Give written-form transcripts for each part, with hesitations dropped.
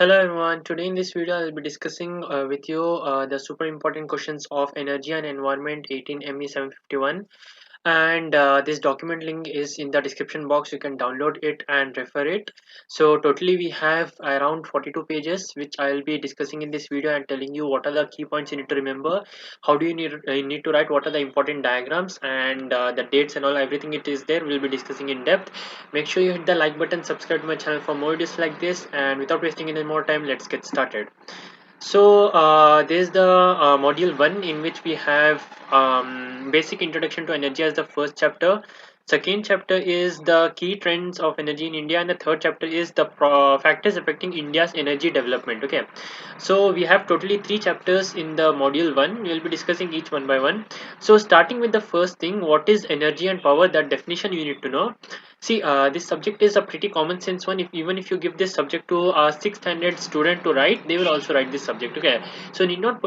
Hello everyone, today in this video I'll be discussing with you the super important questions of energy and environment 18ME751, and this document link is in the description box. You can download it and refer it. So totally we have around 42 pages which I'll be discussing in this video and telling you what are the key points you need to remember, how do you need to write, what are the important diagrams, and the dates and all, everything it is there we'll be discussing in depth. Make sure you hit the like button, subscribe to my channel for more videos like this, and without wasting any more time, let's get started. So this is the module 1 in which we have basic introduction to energy as the first chapter. Second chapter is the key trends of energy in India, and the third chapter is the factors affecting India's energy development. Okay, so we have totally 3 chapters in the module 1. We will be discussing each one by one. So starting with the first thing, what is energy and power? That definition you need to know. See, this subject is a pretty common sense one. Even if you give this subject to a 6th standard student to write, they will also write this subject. Okay, so need not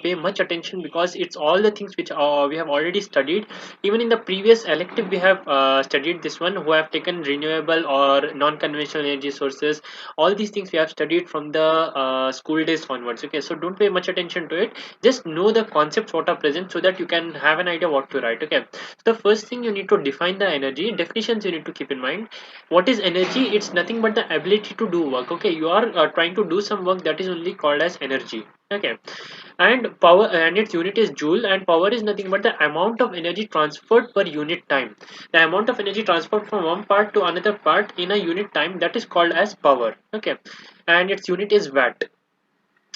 pay much attention because it's all the things which we have already studied. Even in the previous elective, we have studied this one. Who have taken renewable or non-conventional energy sources. All these things we have studied from the school days onwards. Okay, so don't pay much attention to it. Just know the concepts what are present so that you can have an idea what to write. Okay, so the first thing you need to define the energy definitions you need to keep in mind. What is energy? It's nothing but the ability to do work. Okay, you are trying to do some work, that is only called as energy. Okay, and power, and its unit is joule, and power is nothing but the amount of energy transferred per unit time. The amount of energy transferred from one part to another part in a unit time, that is called as power. Okay, and its unit is watt.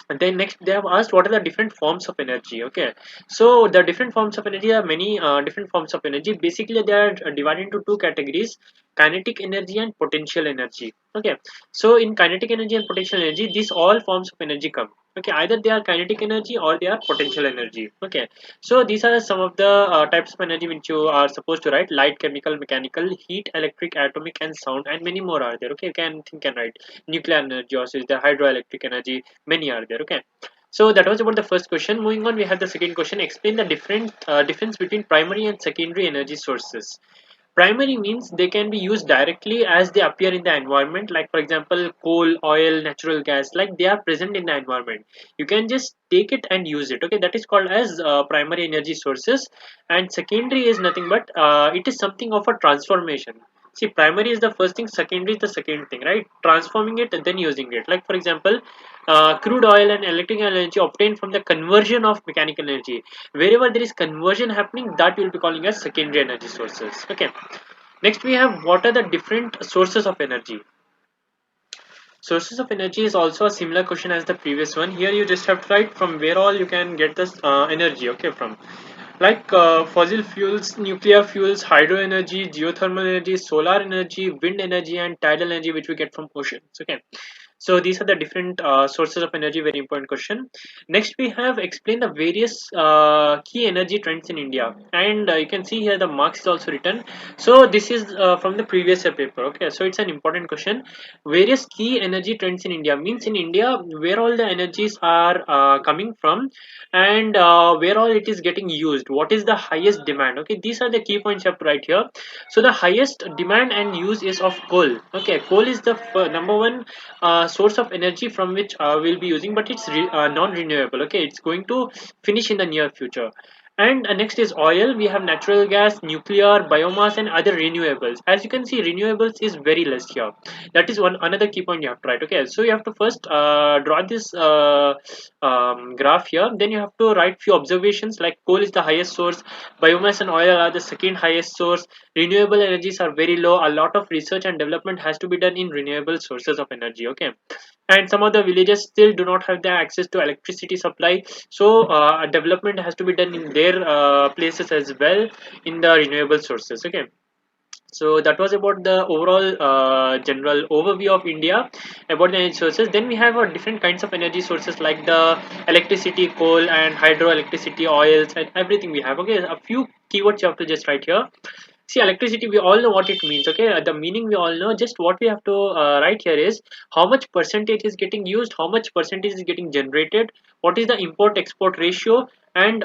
And then next they have asked what are the different forms of energy. Okay, so the different forms of energy are many different forms of energy. Basically they are divided into two categories: kinetic energy and potential energy. Okay, so in kinetic energy and potential energy, these all forms of energy come. Okay, either they are kinetic energy or they are potential energy. Okay, so these are some of the types of energy which you are supposed to write: light, chemical, mechanical, heat, electric, atomic, and sound, and many more are there. Okay, you can think and write. Nuclear energy also is the hydroelectric energy, many are there. Okay, so that was about the first question. Moving on, we have the second question: explain the different difference between primary and secondary energy sources. Primary means they can be used directly as they appear in the environment, like for example coal, oil, natural gas, like they are present in the environment, you can just take it and use it. Okay, that is called as primary energy sources. And secondary is nothing but it is something of a transformation. See, primary is the first thing, secondary is the second thing, right? Transforming it and then using it. Like for example, crude oil and electrical energy obtained from the conversion of mechanical energy. Wherever there is conversion happening, that we will be calling as secondary energy sources. Okay, next we have what are the different sources of energy. Sources of energy is also a similar question as the previous one. Here you just have to write from where all you can get this energy. Okay, from like fossil fuels, nuclear fuels, hydro energy, geothermal energy, solar energy, wind energy, and tidal energy, which we get from oceans. Okay, so these are the different sources of energy. Very important question. Next we have explained the various key energy trends in India, and you can see here the marks is also written. So this is from the previous year paper. Okay, so it's an important question. Various key energy trends in India means in India where all the energies are coming from, and where all it is getting used. What is the highest demand? Okay, these are the key points you have to write here. So the highest demand and use is of coal. Okay, coal is the number one source of energy from which we'll be using, but it's non-renewable. Okay, it's going to finish in the near future. And next is oil. We have natural gas, nuclear, biomass, and other renewables. As you can see, renewables is very less here. That is one another key point you have to write. Okay, so you have to first draw this graph here. Then you have to write few observations like coal is the highest source, biomass and oil are the second highest source, renewable energies are very low. A lot of research and development has to be done in renewable sources of energy. Okay, and some of the villages still do not have the access to electricity supply, so development has to be done in their places as well in the renewable sources. Okay, so that was about the overall general overview of India about the energy sources. Then we have different kinds of energy sources like the electricity, coal, and hydroelectricity, oils, and everything we have. Okay, a few keywords you have to just write here. See, electricity, we all know what it means. Okay, the meaning we all know. Just what we have to write here is how much percentage is getting used, how much percentage is getting generated, what is the import export ratio, and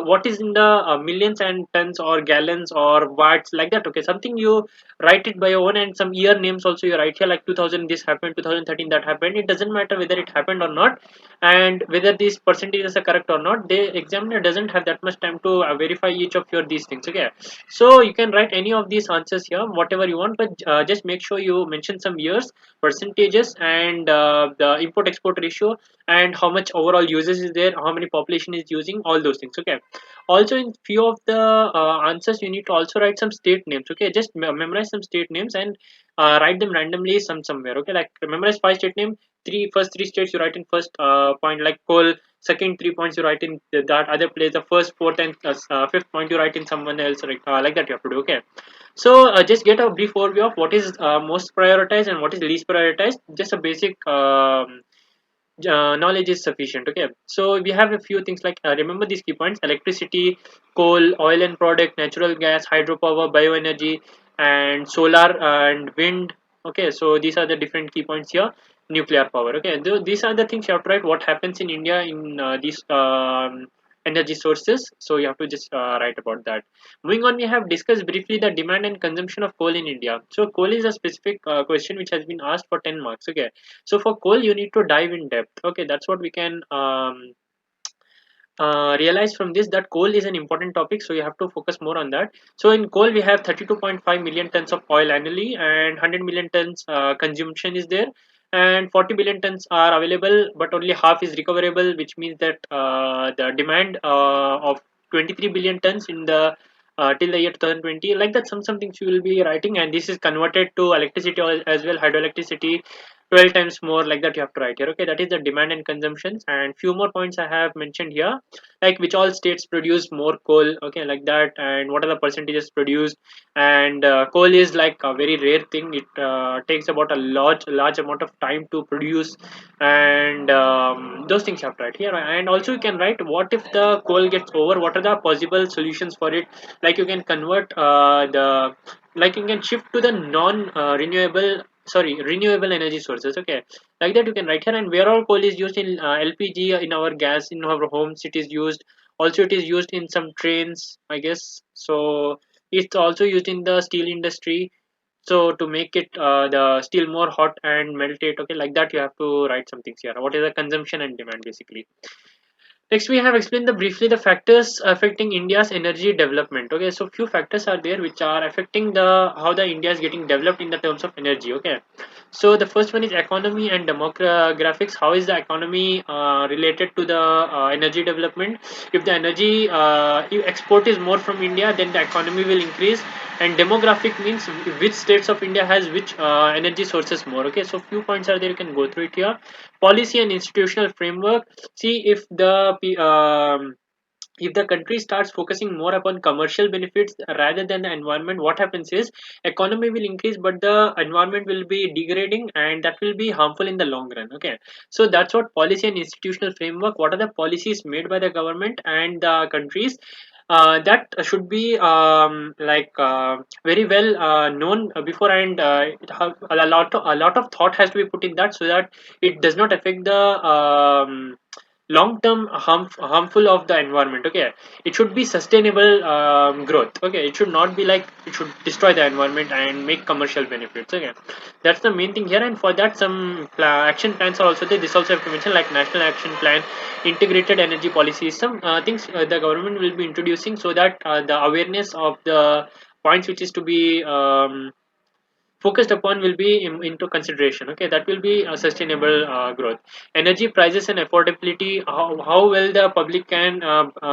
what is in the millions and tons or gallons or watts, like that. Okay, something you write it by your own, and some year names also you write here, like 2000 this happened, 2013 that happened. It doesn't matter whether it happened or not, and whether these percentages are correct or not. The examiner doesn't have that much time to verify each of your these things. Okay, so you can write any of these answers here, whatever you want, but just make sure you mention some years, percentages, and the import export ratio, and how much overall users is there, how many population is using, all those things. Okay, also in few of the answers you need to also write some state names. Okay, just memorize some state names and write them randomly somewhere. Okay, like memorize 5 state name, first three states you write in first point, like coal. Second 3 points you write in that other place. The first, fourth, and fifth point you write in someone else, like that you have to do. Okay, so just get a brief overview of what is most prioritized and what is least prioritized. Just a basic knowledge is sufficient. Okay, so we have a few things like remember these key points: electricity, coal, oil and product, natural gas, hydropower, bioenergy, and solar and wind. Okay, so these are the different key points here. Nuclear power. Okay, these are the things you have to write what happens in India in these energy sources, so you have to just write about that. Moving on, we have discussed briefly the demand and consumption of coal in India. So coal is a specific question which has been asked for 10 marks. Okay, so for coal you need to dive in depth. Okay, that's what we can realize from this, that coal is an important topic, so you have to focus more on that. So in coal we have 32.5 million tons of oil annually, and 100 million tons consumption is there, and 40 billion tons are available, but only half is recoverable, which means that the demand of 23 billion tons in the till the year 2020, like that. Some things you will be writing, and this is converted to electricity as well, hydroelectricity 12 times more, like that you have to write here. Okay, that is the demand and consumptions, and few more points I have mentioned here, like which all states produce more coal. Okay, like that, and what are the percentages produced. And coal is like a very rare thing. It takes about a large amount of time to produce, and those things you have to write here. And also you can write what if the coal gets over, what are the possible solutions for it. Like you can convert the like you can shift to the non renewable energy sources. Okay, like that you can write here. And where all coal is used in LPG, in our gas, in our homes it is used. Also it is used in some trains, I guess. So it's also used in the steel industry, so to make it the steel more hot and melt it. Okay, like that you have to write some things here, what is the consumption and demand basically. Next, we have explained briefly the factors affecting India's energy development. Okay, so few factors are there which are affecting the how the India is getting developed in the terms of energy. Okay, so the first one is economy and demographics. How is the economy related to the energy development? If the energy if export is more from India, then the economy will increase. And demographic means which states of India has which energy sources more. Okay, so few points are there. You can go through it here. Policy and institutional framework. See, if the country starts focusing more upon commercial benefits rather than the environment, what happens is economy will increase, but the environment will be degrading, and that will be harmful in the long run. Okay, so that's what policy and institutional framework. What are the policies made by the government and the countries? That should be very well known before, and a lot of thought has to be put in that, so that it does not affect the long term harmful of the environment. Okay, it should be sustainable growth. Okay, it should not be like it should destroy the environment and make commercial benefits. Okay, that's the main thing here. And for that, some action plans are also there. This also have to mention, like national action plan, integrated energy policy, some things the government will be introducing, so that the awareness of the points which is to be focused upon will be into consideration. Okay, that will be a sustainable growth. Energy prices and affordability, how well the public can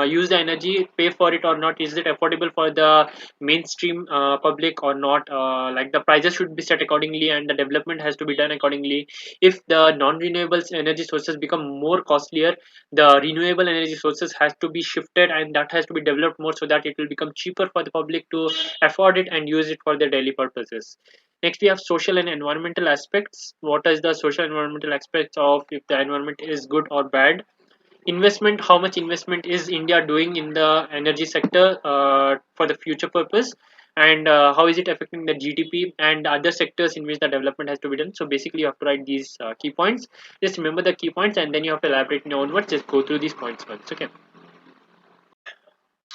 use the energy, pay for it or not. Is it affordable for the mainstream public or not? Like the prices should be set accordingly, and the development has to be done accordingly. If the non-renewable energy sources become more costlier, the renewable energy sources has to be shifted, and that has to be developed more, so that it will become cheaper for the public to afford it and use it for their daily purposes. Next, we have social and environmental aspects. What is the social and environmental aspects of if the environment is good or bad? Investment, how much investment is India doing in the energy sector for the future purpose? And how is it affecting the GDP and other sectors in which the development has to be done? So basically, you have to write these key points. Just remember the key points, and then you have to elaborate in your own words. Just go through these points once. Okay.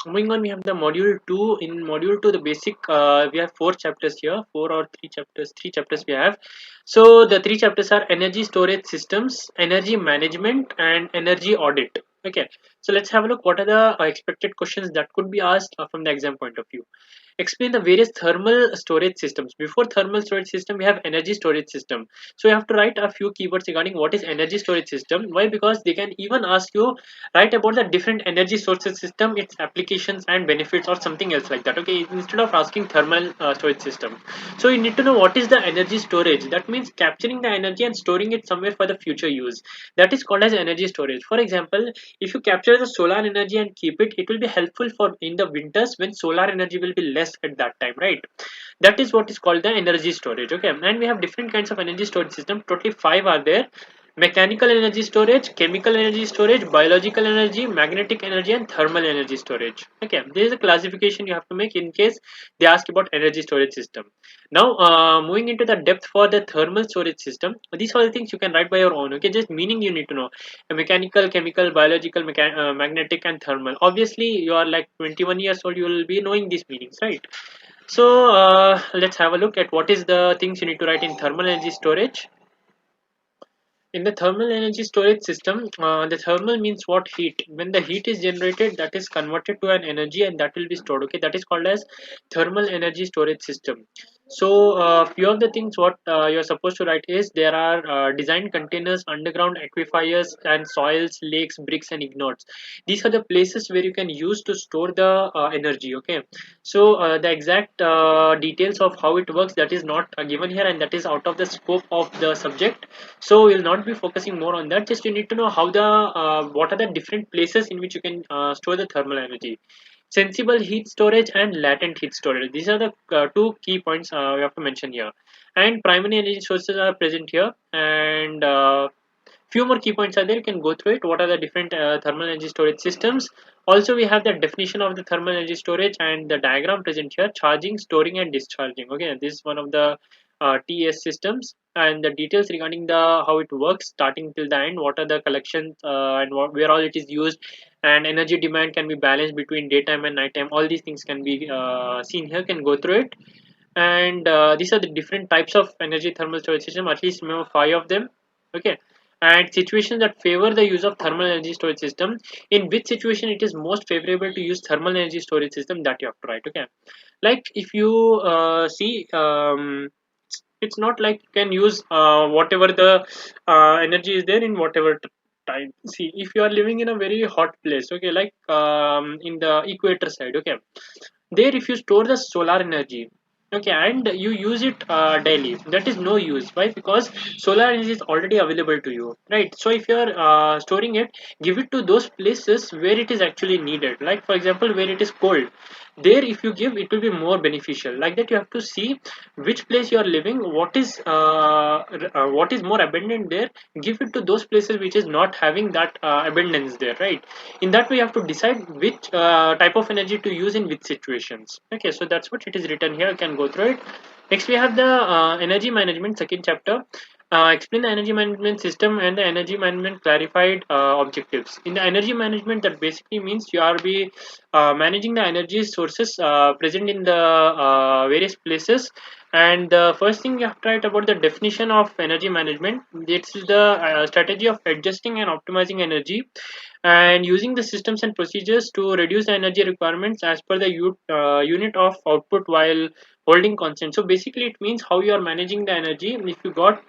Moving on, we have the module 2. In module 2, the basic, we have 4 chapters here, 4 or 3 chapters, 3 chapters we have. So the 3 chapters are energy storage systems, energy management, and energy audit. Okay, so let's have a look what are the expected questions that could be asked from the exam point of view. Explain the various thermal storage systems. Before thermal storage system, we have energy storage system. So you have to write a few keywords regarding what is energy storage system. Why? Because they can even ask you write about the different energy sources system, its applications and benefits, or something else like that. Okay, instead of asking thermal storage system. So you need to know what is the energy storage. That means capturing the energy and storing it somewhere for the future use. That is called as energy storage. For example, if you capture the solar energy and keep it, it will be helpful for in the winters when solar energy will be less at that time, right? That is what is called the energy storage. Okay, and we have different kinds of energy storage system. Totally 5 are there: mechanical energy storage, chemical energy storage, biological energy, magnetic energy, and thermal energy storage. Okay, there is a classification you have to make in case they ask about energy storage system. Now, moving into the depth for the thermal storage system, these are the things you can write by your own. Okay, just meaning you need to know: a mechanical, chemical, biological, magnetic, and thermal. Obviously, you are like 21 years old, you will be knowing these meanings, right? So let's have a look at what is the things you need to write in thermal energy storage. In the thermal energy storage system, the thermal means what? Heat. When the heat is generated, that is converted to an energy and that will be stored. Okay, that is called as thermal energy storage system. So, few of the things what you are supposed to write is there are designed containers, underground aquifers, and soils, lakes, bricks, and ignots. These are the places where you can use to store the energy. Okay, so the exact details of how it works, that is not given here, and that is out of the scope of the subject, so we'll not be focusing more on that. Just you need to know how the what are the different places in which you can store the thermal energy. Sensible heat storage and latent heat storage, these are the two key points we have to mention here. And primary energy sources are present here, and few more key points are there, you can go through it. What are the different thermal energy storage systems? Also, we have the definition of the thermal energy storage and the diagram present here: charging, storing, and discharging. Okay, this is one of the TS systems, and the details regarding the how it works starting till the end, what are the collections and where all it is used, and energy demand can be balanced between daytime and nighttime. All these things can be seen here, can go through it. And these are the different types of energy thermal storage system, at least remember 5 of them. Okay, and situations that favor the use of thermal energy storage system. In which situation it is most favorable to use thermal energy storage system, that you have to write. Okay, like if you see, it's not like you can use whatever the energy is there in whatever time. See, if you are living in a very hot place, okay, like in the equator side, okay, there if you store the solar energy, okay, and you use it daily, that is no use. Why? Because solar energy is already available to you, right? So if you are storing it, give it to those places where it is actually needed. Like for example, where it is cold, there if you give, it will be more beneficial. Like that, you have to see which place you are living, what is more abundant there, give it to those places which is not having that abundance there, right? In that way, you have to decide which type of energy to use in which situations. Okay, so that's what it is written here, you can go through it. Next we have the energy management, second chapter. Explain the energy management system and the energy management clarified objectives. In the energy management, that basically means you are be managing the energy sources present in the various places. And the first thing you have to write about the definition of energy management. This is the strategy of adjusting and optimizing energy and using the systems and procedures to reduce the energy requirements as per the unit of output while holding constant. So basically it means how you are managing the energy. If you got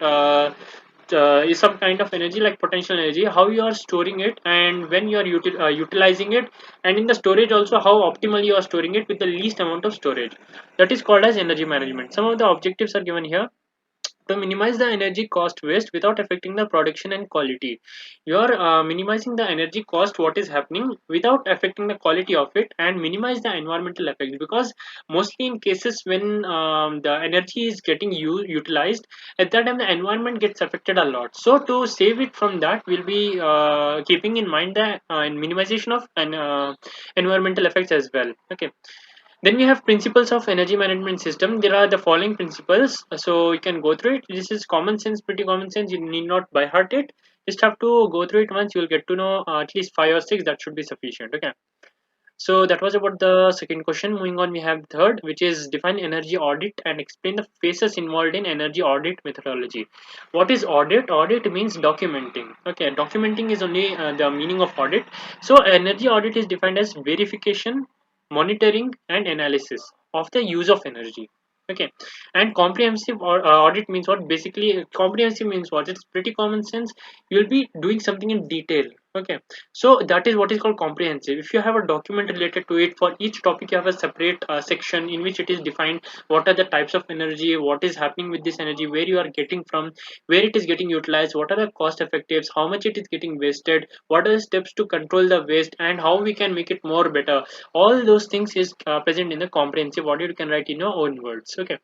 is some kind of energy like potential energy, how you are storing it and when you are utilizing it, and in the storage also how optimally you are storing it with the least amount of storage. That is called as energy management. Some of the objectives are given here: to minimize the energy cost waste without affecting the production and quality. You are minimizing the energy cost, what is happening, without affecting the quality of it, and minimize the environmental effects, because mostly in cases when the energy is getting utilized, at that time the environment gets affected a lot. So to save it from that, we'll be keeping in mind the minimization of environmental effects as well. Okay, then we have principles of energy management system. There are the following principles, so you can go through it. This is common sense, pretty common sense. You need not by heart it. Just have to go through it once. You will get to know at least 5 or 6. That should be sufficient. Okay. So that was about the second question. Moving on, we have third, which is define energy audit and explain the phases involved in energy audit methodology. What is audit? Audit means documenting. Okay, documenting is only the meaning of audit. So energy audit is defined as verification, monitoring, and analysis of the use of energy. Okay, and comprehensive audit means what? Basically, comprehensive means what? It's pretty common sense. You'll be doing something in detail. Okay, so that is what is called comprehensive. If you have a document related to it, for each topic you have a separate section in which it is defined what are the types of energy, what is happening with this energy, where you are getting from, where it is getting utilized, what are the cost effectives, how much it is getting wasted, what are the steps to control the waste, and how we can make it more better. All those things is present in the comprehensive audit. You can write in your own words. Okay,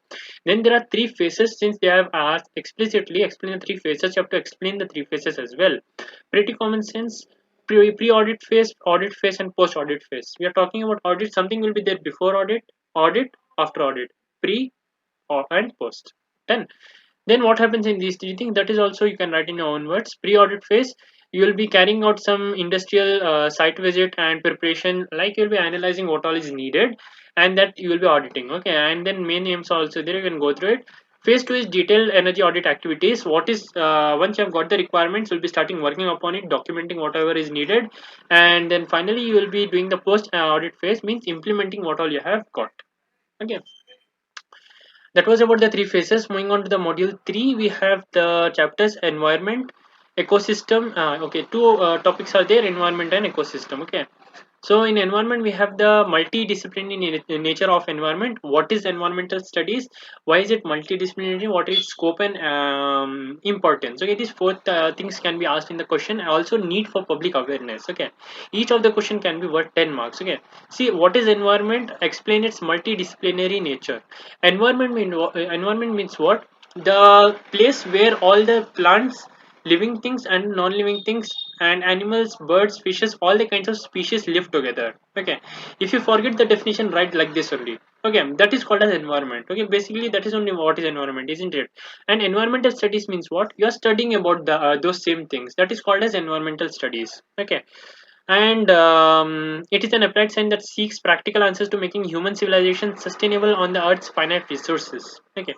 then there are three phases. Since they have asked explicitly explain the three phases, you have to explain the three phases as well. Pretty common sense. Audit phase, and post audit phase. We are talking about audit. Something will be there before audit, audit, after audit, pre, and post. Then what happens in these three things? That is also you can write in your own words. Pre audit phase, you will be carrying out some industrial site visit and preparation. Like you will be analyzing what all is needed, and that you will be auditing. Okay, and then main aims are also there. You can go through it. Phase 2 is detailed energy audit activities. What is once you have got the requirements, you'll be starting working upon it, documenting whatever is needed, and then finally you will be doing the post audit phase, means implementing what all you have got. Okay, that was about the three phases. Moving on to the module 3, we have the chapters environment, ecosystem. Okay, two topics are there, environment and ecosystem. Okay, so in environment, we have the multidisciplinary nature of environment. What is environmental studies? Why is it multidisciplinary? What is scope and importance? Okay, these four things can be asked in the question. Also, need for public awareness. Okay, each of the question can be worth 10 marks. Okay, see what is environment? Explain its multidisciplinary nature. Environment means what? The place where all the plants, living things and non-living things and animals, birds, fishes, all the kinds of species live together. Okay, if you forget the definition, write like this only. Okay, that is called as environment. Okay, basically that is only what is environment, isn't it? And environmental studies means what? You are studying about the those same things. That is called as environmental studies. Okay, and it is an applied science that seeks practical answers to making human civilization sustainable on the earth's finite resources. Okay,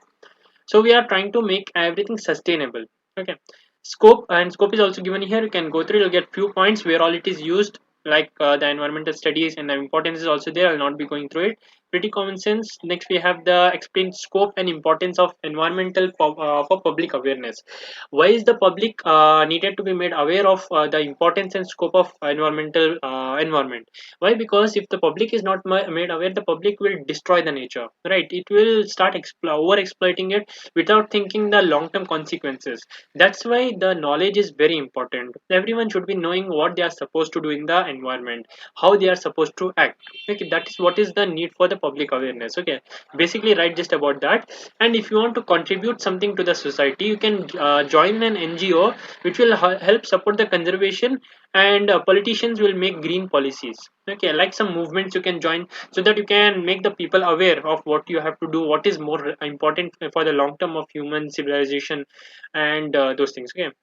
so we are trying to make everything sustainable. Okay, scope is also given here. You can go through, you'll get few points where all it is used, like the environmental studies, and the importance is also there. I'll not be going through it. Pretty common sense. Next we have the explained scope and importance of environmental for public awareness. Why is the public needed to be made aware of the importance and scope of environmental environment? Why? Because if the public is not made aware, the public will destroy the nature, right? It will start over exploiting it without thinking the long term consequences. That's why the knowledge is very important. Everyone should be knowing what they are supposed to do in the environment, how they are supposed to act. Okay, that is what is the need for the public awareness. Okay, basically write just about that. And if you want to contribute something to the society, you can join an NGO which will help support the conservation, and politicians will make green policies. Okay, like some movements you can join, so that you can make the people aware of what you have to do, what is more important for the long term of human civilization, and those things. Okay,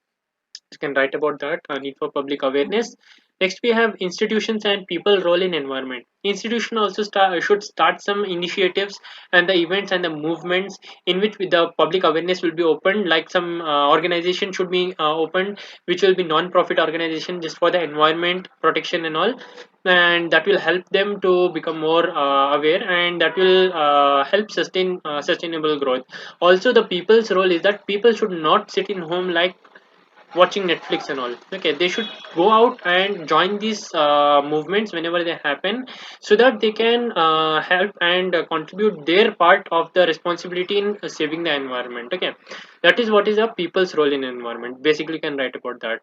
you can write about that need for public awareness. Next we have institutions and people role in environment. Institution also should start some initiatives and the events and the movements in which the public awareness will be opened, like some organization should be opened which will be non-profit organization just for the environment protection and all, and that will help them to become more aware, and that will help sustain sustainable growth. Also the people's role is that people should not sit in home like watching Netflix and all. Okay, they should go out and join these movements whenever they happen, so that they can help and contribute their part of the responsibility in saving the environment. Okay, that is what is a people's role in environment. Basically, you can write about that.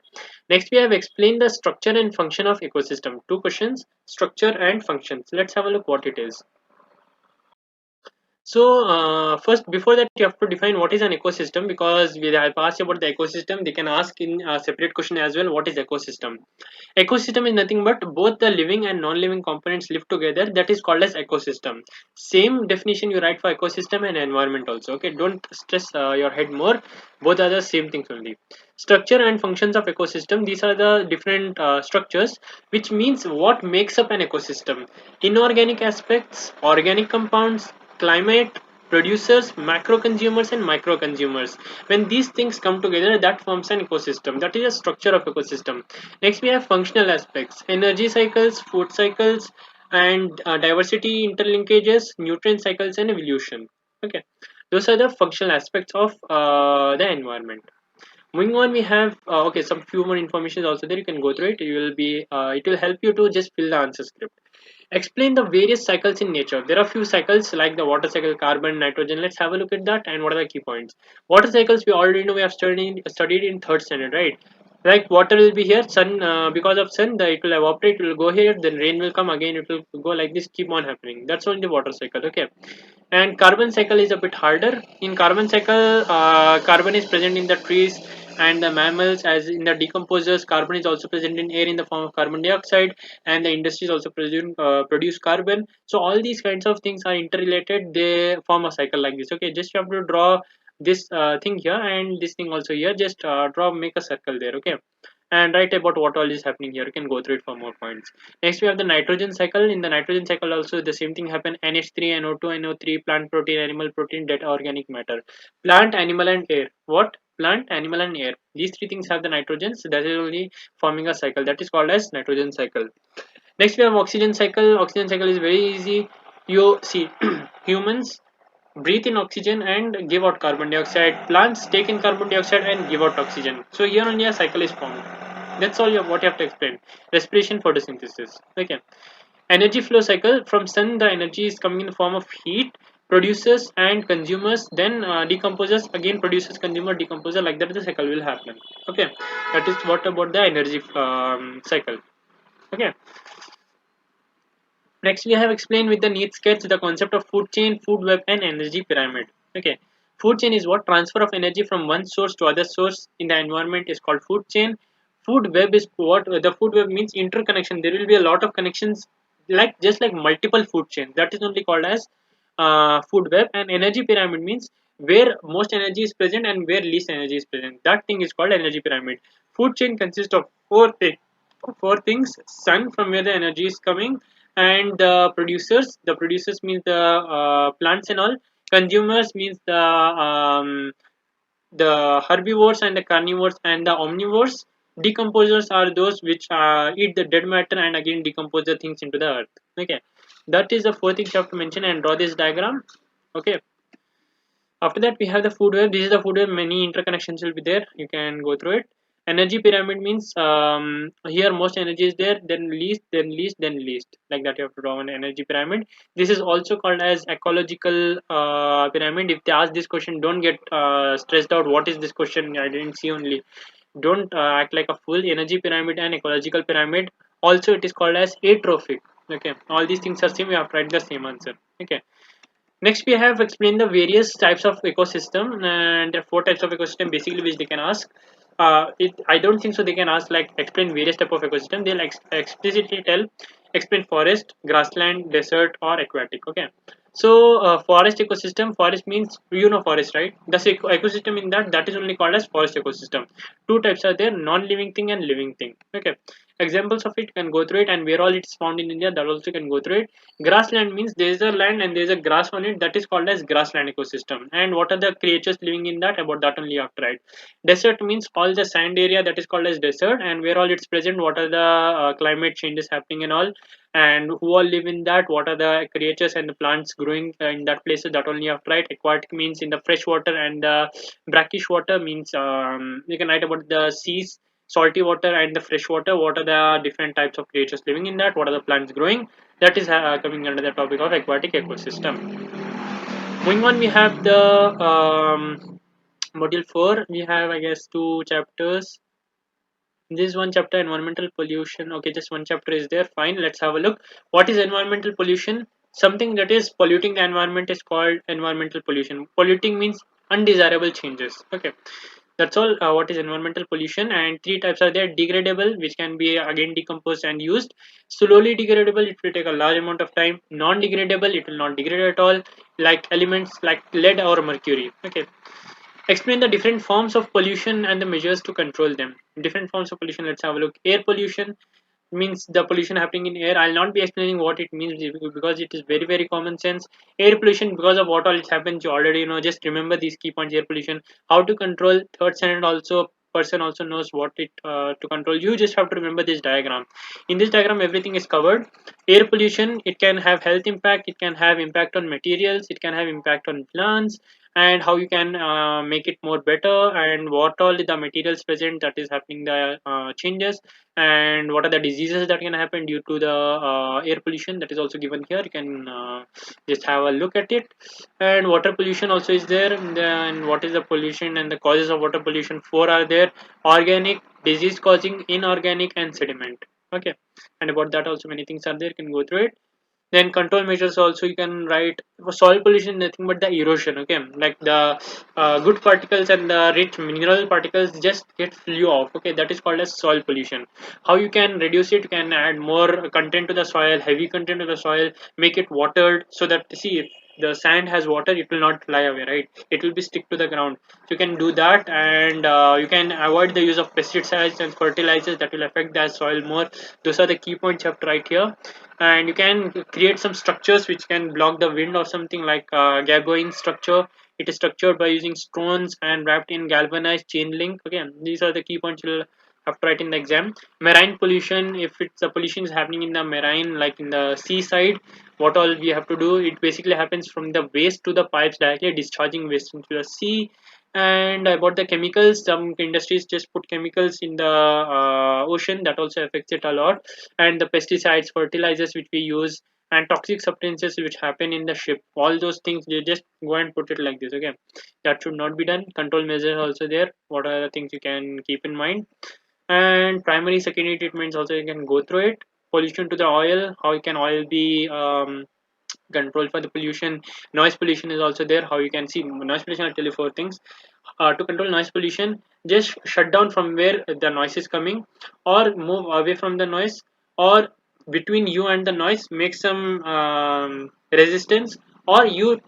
Next, we have explained the structure and function of ecosystem. Two questions: structure and functions. Let's have a look what it is. So first, before that, you have to define what is an ecosystem, because we have asked about the ecosystem. They can ask in a separate question as well, what is ecosystem. Ecosystem is nothing but both the living and non-living components live together. That is called as ecosystem. Same definition you write for ecosystem and environment also. Okay, don't stress your head more. Both are the same things only. Structure and functions of ecosystem. These are the different structures, which means what makes up an ecosystem. Inorganic aspects, organic compounds, climate, producers, macro consumers, and micro consumers. When these things come together, that forms an ecosystem. That is a structure of ecosystem. Next, we have functional aspects: energy cycles, food cycles, and diversity interlinkages, nutrient cycles, and evolution. Okay, those are the functional aspects of the environment. Moving on, we have okay, some few more information is also there. You can go through it. You will be it will help you to just fill the answer script. Explain the various cycles in nature. There are few cycles like the water cycle, carbon, nitrogen. Let's have a look at that and what are the key points. Water cycles, we already know, we have studied in third standard, right? Like water will be here, sun, because of sun, it will evaporate, it will go here, then rain will come again, it will go like this, keep on happening. That's only the water cycle, okay? And carbon cycle is a bit harder. In carbon cycle, carbon is present in the trees and the mammals. As in the decomposers, carbon is also present in air in the form of carbon dioxide, and the industries also produce carbon. So all these kinds of things are interrelated, they form a cycle like this. Okay, just you have to draw this thing here and this thing also here. Just draw, make a circle there. Okay, and write about what all is happening here. You can go through it for more points. Next, we have the nitrogen cycle. In the nitrogen cycle also the same thing happen: NH3, NO2, NO3, plant protein, animal protein, dead organic matter. Plant, animal, and air. What? Plant, animal, and air. These three things have the nitrogens. That is only forming a cycle. That is called as nitrogen cycle. Next, we have oxygen cycle. Oxygen cycle is very easy. You see, humans breathe in oxygen and give out carbon dioxide. Plants take in carbon dioxide and give out oxygen. So here only a cycle is formed. That's all what you have to explain. Respiration, photosynthesis. Okay. Energy flow cycle: from sun the energy is coming in the form of heat, producers and consumers, then decomposes, again producers, consumer, decomposer, like that the cycle will happen. Okay, that is what about the energy cycle. Okay, next we have explained with the neat sketch the concept of food chain, food web, and energy pyramid. Okay, food chain is what? Transfer of energy from one source to other source in the environment is called food chain. Food web is what? The food web means interconnection. There will be a lot of connections, like just like multiple food chains. That is only called as food web. And energy pyramid means where most energy is present and where least energy is present. That thing is called energy pyramid. Food chain consists of four things: sun, from where the energy is coming, and the producers means the plants and all. Consumers means the herbivores and the carnivores and the omnivores. Decomposers are those which eat the dead matter and again decompose the things into the earth. Okay, that is the four things you have to mention and draw this diagram. Okay, after that, we have the food web. This is the food web. Many interconnections will be there. You can go through it. Energy pyramid means here most energy is there, then least, then least, then least. Like that, you have to draw an energy pyramid. This is also called as ecological pyramid. If they ask this question, don't get stressed out. What is this question? I didn't see only. Don't act like a fool. Energy pyramid and ecological pyramid. Also, it is called as atrophic. Okay, all these things are same. We have to write the same answer. Okay. Next, we have explained the various types of ecosystem, and there are four types of ecosystem basically which they can ask. I don't think so. They can ask like explain various type of ecosystem. They'll explicitly tell explain forest, grassland, desert, or aquatic. Okay. So forest ecosystem. Forest means you know forest, right? The ecosystem in that is only called as forest ecosystem. Two types are there: non-living thing and living thing. Okay. Examples of it can go through it, and where all it's found in India, that also can go through it. Grassland means there is a land and there is a grass on it, that is called as grassland ecosystem. And what are the creatures living in that? About that only you have to write. Desert means all the sand area, that is called as desert, and where all it's present, what are the climate changes happening and all, and who all live in that, what are the creatures and the plants growing in that places, that only you have to write. Aquatic means in the fresh water, and the brackish water means you can write about the seas, salty water and the fresh water. What are the different types of creatures living in that? What are the plants growing? That is coming under the topic of aquatic ecosystem. Moving on, we have the module 4. We have, I guess, two chapters. This one chapter, environmental pollution. Okay, just one chapter is there. Fine, let's have a look. What is environmental pollution? Something that is polluting the environment is called environmental pollution. Polluting means undesirable changes. Okay, that's all. What is environmental pollution? And three types are there: degradable, which can be again decomposed and used; slowly degradable, it will take a large amount of time; non-degradable, it will not degrade at all, like elements like lead or mercury. Okay, explain the different forms of pollution and the measures to control them. Different forms of pollution, let's have a look. Air pollution means the pollution happening in air. I'll not be explaining what it means because it is very common sense. Air pollution, because of what all it happens, you already know. Just remember these key points. Air pollution, how to control. Third standard also person also knows what it to control. You just have to remember this diagram. In this diagram everything is covered. Air pollution, it can have health impact, it can have impact on materials, it can have impact on plants, and how you can make it more better, and what all the materials present that is happening the changes, and what are the diseases that can happen due to the air pollution, that is also given here. You can just have a look at it. And water pollution also is there. Then what is the pollution and the causes of water pollution? Four are there: organic, disease causing, inorganic, and sediment. Okay, and about that also many things are there, you can go through it. Then control measures also you can write. For soil pollution, nothing but the erosion. Okay, like the good particles and the rich mineral particles just get flew off. Okay, that is called as soil pollution. How you can reduce it? You can add more content to the soil, heavy content to the soil, make it watered, so that, see, if the sand has water, it will not fly away, right? It will be stick to the ground. So you can do that. And you can avoid the use of pesticides and fertilizers that will affect the soil more. Those are the key points you have to write here. And you can create some structures which can block the wind or something, like gargoyle structure. It is structured by using stones and wrapped in galvanized chain link. Okay, these are the key points you'll have to write in the exam. Marine pollution, if it's the pollution is happening in the marine, like in the seaside, what all we have to do? It basically happens from the waste to the pipes, directly discharging waste into the sea. And about the chemicals, some industries just put chemicals in the ocean, that also affects it a lot. And the pesticides, fertilizers which we use, and toxic substances which happen in the ship, all those things they just go and put it like this. Okay, that should not be done. Control measures also there. What are the things you can keep in mind? And primary secondary treatments also you can go through it. Pollution to the oil, how can oil be controlled for the pollution? Noise pollution is also there. How you can see noise pollution, I'll tell you four things. To control noise pollution, just shut down from where the noise is coming, or move away from the noise, or between you and the noise make some resistance, or you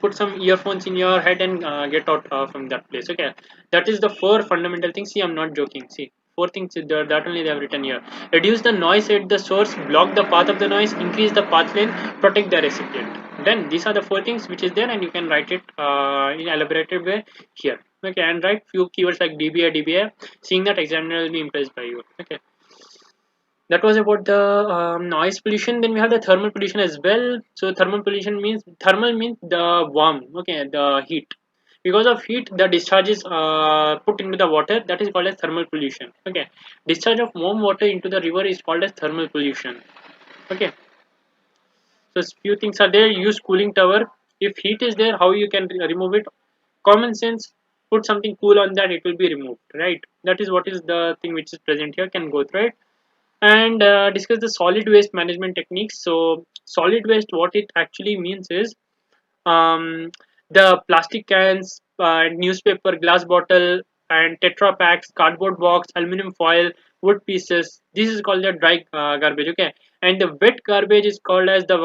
put some earphones in your head and get out from that place. Okay, that is the four fundamental things. See, I'm not joking. See, four things is there, that only they have written here. Reduce the noise at the source, block the path of the noise, increase the path length, protect the recipient. Then these are the four things which is there, and you can write it in elaborated way here. Okay, and write few keywords like dba dba, seeing that examiner will be impressed by you. Okay, that was about the noise pollution. Then we have the thermal pollution as well. So thermal pollution means, thermal means the warm. Okay, the heat. Because of heat, the discharges put into the water, that is called as thermal pollution. Okay, discharge of warm water into the river is called as thermal pollution. Okay, so few things are there. Use cooling tower. If heat is there, how you can remove it? Common sense, put something cool on that, it will be removed, right? That is what is the thing which is present here. Can go through it. And discuss the solid waste management techniques. So solid waste, what it actually means is, um, the plastic cans, newspaper, glass bottle, and tetra packs, cardboard box, aluminum foil, wood pieces. This is called the dry garbage. Okay, and the wet garbage is called as the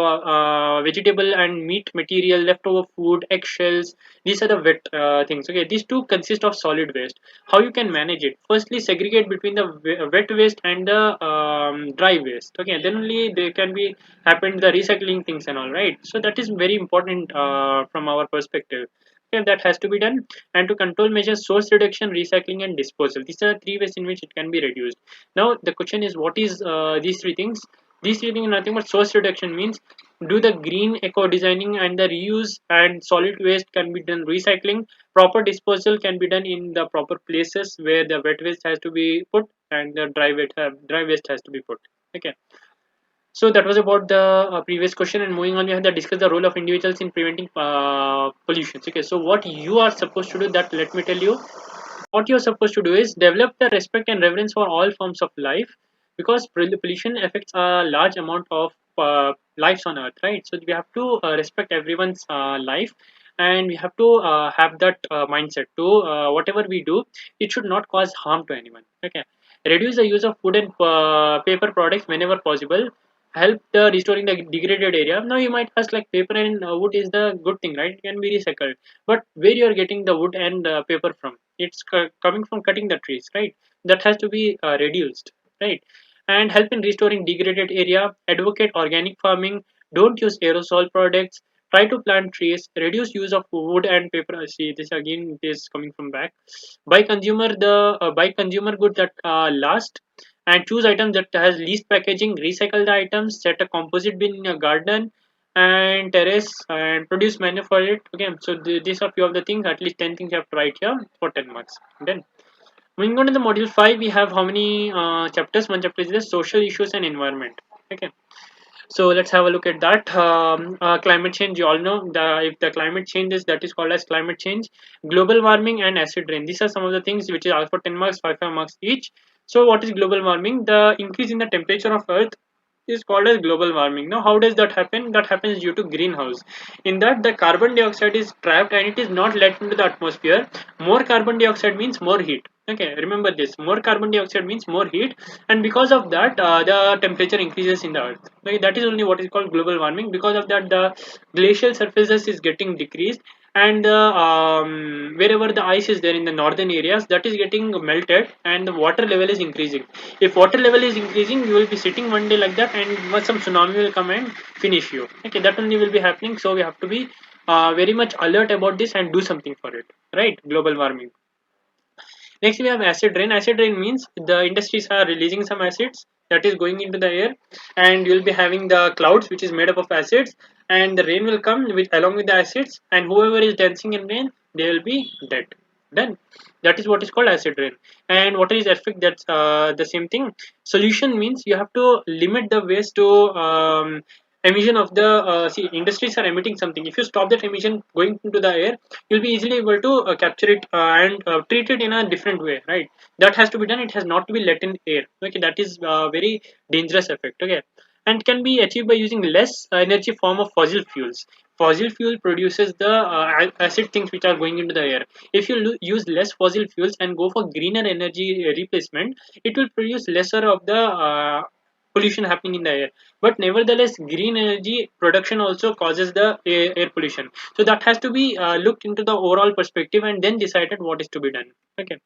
vegetable and meat material, leftover food, eggshells. These are the wet things. Okay, these two consist of solid waste. How you can manage it? Firstly, segregate between the wet waste and the dry waste. Okay, then only they can be happen the recycling things and all, right? So that is very important from our perspective. Okay, that has to be done. And to control measures: source reduction, recycling, and disposal. These are the three ways in which it can be reduced. Now the question is, what is these three things? These three things are nothing but source reduction means do the green eco designing and the reuse, and solid waste can be done recycling. Proper disposal can be done in the proper places where the wet waste has to be put and the dry waste has to be put. Okay, so that was about the previous question. And moving on, we have to discuss the role of individuals in preventing pollution. Okay, so what you are supposed to do, that let me tell you. What you're supposed to do is develop the respect and reverence for all forms of life, because pollution affects a large amount of lives on earth, right? So we have to respect everyone's life, and we have to have that mindset to whatever we do, it should not cause harm to anyone. Okay, reduce the use of food and paper products whenever possible. Help the restoring the degraded area. Now you might ask, like, paper and wood is the good thing, right? It can be recycled, but where you are getting the wood and paper from? It's coming from cutting the trees, right? That has to be reduced, right? And help in restoring degraded area. Advocate organic farming. Don't use aerosol products. Try to plant trees. Reduce use of wood and paper. See, this again is coming from back. Buy consumer goods that last, and choose items that has least packaging. Recycle the items. Set a composite bin in your garden and terrace, and produce manure for it. Okay, so these are few of the things. At least 10 things you have to write here for 10 marks. Then moving on to the module 5, we have how many chapters? One chapter is the social issues and environment. Okay, so let's have a look at that. Climate change, you all know, if the climate change is, that is called as climate change. Global warming and acid rain, these are some of the things which is also 10 marks, 5 marks each. So what is global warming? The increase in the temperature of earth is called as global warming. Now how does that happen? That happens due to greenhouse. In that, the carbon dioxide is trapped and it is not let into the atmosphere. More carbon dioxide means more heat. Okay, remember this, more carbon dioxide means more heat, and because of that the temperature increases in the earth. Okay, that is only what is called global warming. Because of that, the glacial surfaces is getting decreased, and wherever the ice is there in the northern areas, that is getting melted, and the water level is increasing. If water level is increasing, you will be sitting one day like that, and some tsunami will come and finish you. Okay, that only will be happening. So we have to be very much alert about this and do something for it, right? Global warming. Next, we have acid rain. Acid rain means the industries are releasing some acids that is going into the air, and you'll be having the clouds which is made up of acids, and the rain will come with along with the acids, and whoever is dancing in rain, they will be dead. Done. That is what is called acid rain. And water is effect. That's the same thing. Solution means you have to limit the waste to emission of the see, industries are emitting something. If you stop that emission going into the air, you'll be easily able to capture it and treat it in a different way, right? That has to be done. It has not to be let in air. Okay, that is very dangerous effect. Okay, and can be achieved by using less energy form of fossil fuels. Fossil fuel produces the acid things which are going into the air. If you use less fossil fuels and go for greener energy replacement, it will produce lesser of the pollution happening in the air. But nevertheless, green energy production also causes the air pollution. So that has to be looked into the overall perspective and then decided what is to be done. Okay,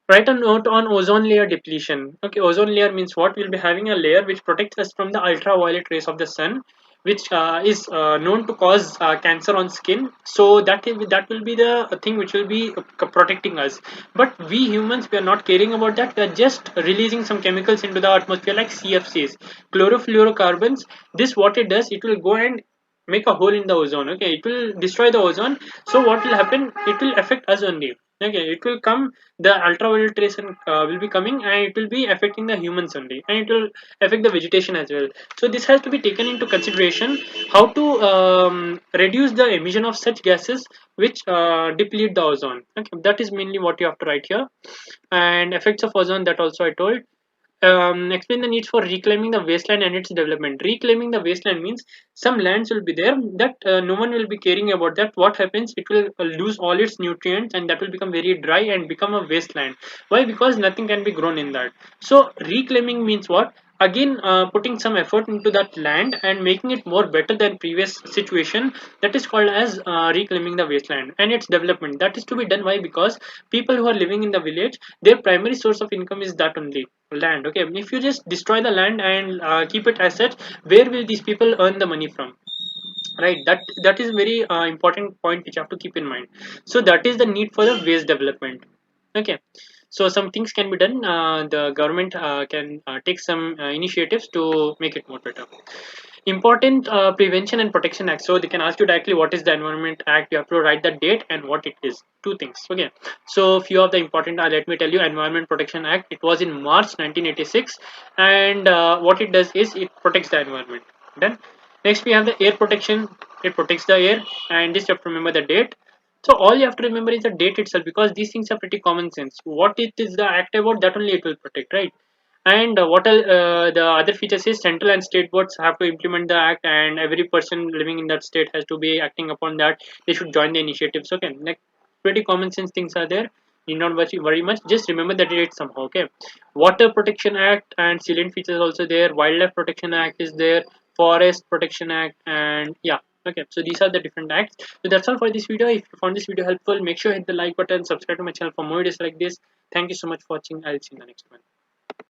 write a note on ozone layer depletion. Okay, ozone layer means what? We'll be having a layer which protects us from the ultraviolet rays of the sun, which is known to cause cancer on skin. So that will be the thing which will be protecting us. But we humans, we are not caring about that. We are just releasing some chemicals into the atmosphere like CFCs, chlorofluorocarbons. This what it does, it will go and make a hole in the ozone. Okay, it will destroy the ozone. So what will happen? It will affect us only. Okay, it will come, the ultraviolet rays will be coming, and it will be affecting the humans only, and it will affect the vegetation as well. So this has to be taken into consideration, how to reduce the emission of such gases which deplete the ozone. Okay, that is mainly what you have to write here. And effects of ozone, that also I told. Explain the needs for reclaiming the wasteland and its development. Reclaiming the wasteland means some lands will be there that no one will be caring about. That what happens, it will lose all its nutrients, and that will become very dry and become a wasteland. Why? Because nothing can be grown in that. So reclaiming means what? Again, putting some effort into that land and making it more better than previous situation. That is called as reclaiming the wasteland and its development. That is to be done. Why? Because people who are living in the village, their primary source of income is that only, land. Okay, if you just destroy the land and keep it as such, where will these people earn the money from? Right, that is very important point which you have to keep in mind. So that is the need for the waste development. Okay, so some things can be done. The government can take some initiatives to make it more better. Important prevention and protection act. So they can ask you directly what is the environment act. You have to write the date and what it is. Two things. Okay, so few of the important let me tell you. Environment protection act, it was in March 1986, and what it does is it protects the environment. Then next we have the air protection. It protects the air, and this you have to remember the date. So all you have to remember is the date itself, because these things are pretty common sense. What it is the act about, that only it will protect, right? And the other features is central and state boards have to implement the act, and every person living in that state has to be acting upon that. They should join the initiatives. Okay, like pretty common sense things are there. Need not worry much. Just remember that it somehow. Okay, Water Protection Act and salient features also there. Wildlife Protection Act is there. Forest Protection Act, and yeah. Okay, so these are the different acts. So that's all for this video. If you found this video helpful, make sure hit the like button, subscribe to my channel for more videos like this. Thank you so much for watching. I'll see you in the next one.